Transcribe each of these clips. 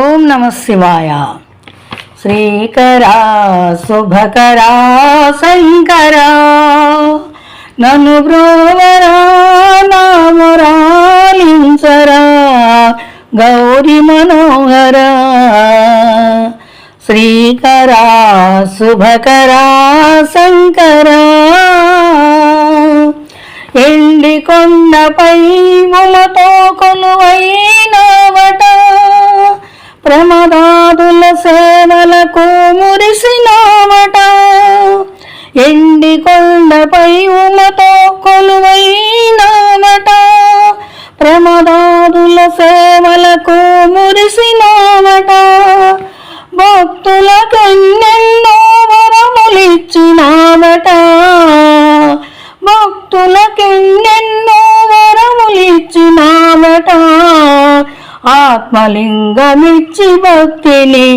ఓం నమ శివాయ. శ్రీకరా శుభకరా శంకరా నన్ను బ్రోవరా నామరాలించరా గౌరీ మనోహరా. శ్రీకరా శుభకరా శంకరా ఎండి కొండపై ఉమతో కొలువైనవట, ప్రమదాదుల సేవలకు మురిసినావట. ఎండి కొండపై ఉమతో కొలువైనవట, ప్రమదాదుల సేవలకు మురిసినావట. భక్తులకెన్నెన్నో వరములిచ్చినావట, భక్తులకెన్నెన్నో వరములిచ్చినావట. ఆత్మలింగమిచ్చి భక్తిని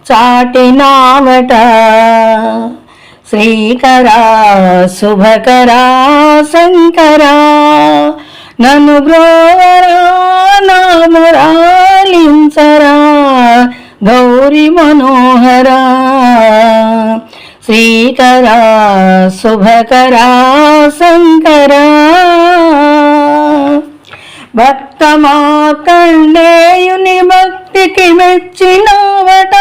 చాటినావట. శ్రీకరా శుభకరా శంకరా నన్ను బ్రోవరా నామరాలించరా గౌరీ మనోహరా. శ్రీకరా శుభకరా శంకరా భక్త మార్కండేయుని భక్తికి మెచ్చినవట,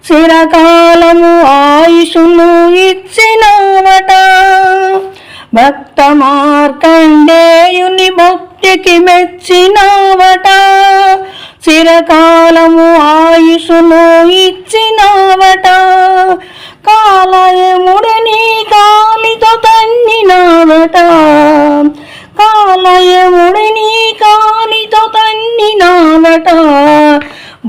చిరకాలము ఆయుషును ఇచ్చినవట. భక్త మార్కండేయుని భక్తికి మెచ్చినవట, చిరకాలము ఆయుషును ఇచ్చినవట. కాలయముడిని కాలితో తన్నినావట, కాలయముడిని కాలితో తన్నినావట.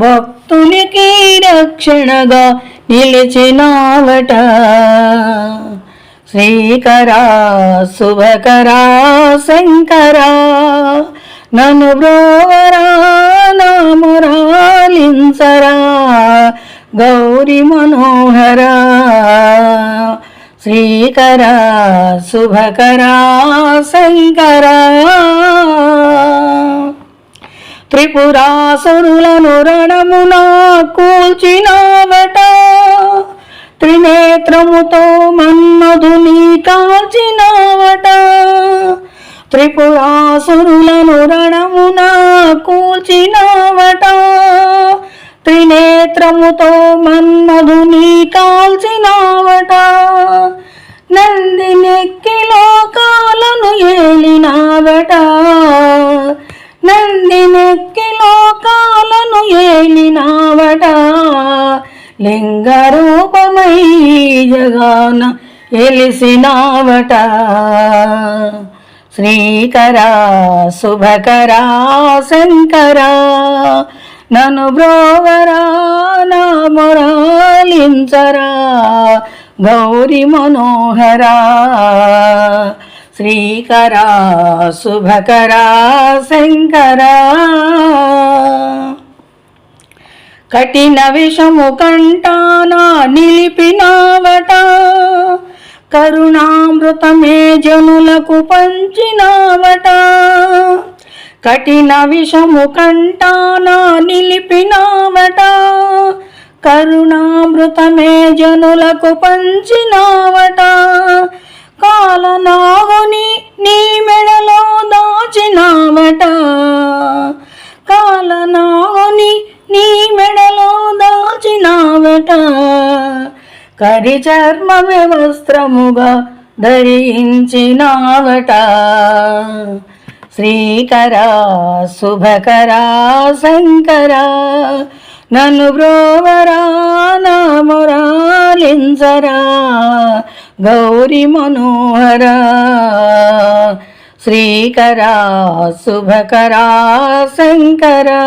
భక్తునికి రక్షణగా నిలిచినావట. శ్రీకరా శుభకరా శంకరా నన్ను బ్రోవరా నామరాలించరా గౌరీ మనోహరా. శ్రీకరా శుభకరా శంకరా త్రిపురాసురులను రణమున కూల్చినావట, త్రినేత్రముతో మన్మధుని కాల్చినావట. త్రిపురాసురులను రణమున కూల్చినావట, త్రినేత్రముతో మన్మధుని కాల్చినావట. నందినెక్కి లోకాలను ఏలినావట, నందినెక్కి లోకాలను ఏలినావట. లింగరూపమై జగాన ఎలిసినావట. శ్రీకరా శుభకరా శంకరా నన్ను బ్రోవరా నామరాలించరా గౌరీ మనోహరా. శ్రీకరా శుభకరా శంకరా కఠిన విషము కంటానా నిలిపినావట, కరుణామృతమే జనులకు పంచినావట. కఠిన విషము కంటానా నిలిపినావట, కరుణామృతమే జనులకు పంచినావట. కాలనాగుని నీ మెడలో దాచినావట, కాలనాగుని నీ మెడలో దాచినావట. కరి చర్మమే వస్త్రముగా ధరించినావట. శ్రీకరా శుభకరా శంకరా నన్ను బ్రోవరా నామరాలించరా గౌరీ మనోహరా. శ్రీకరా శుభకరా శంకరా.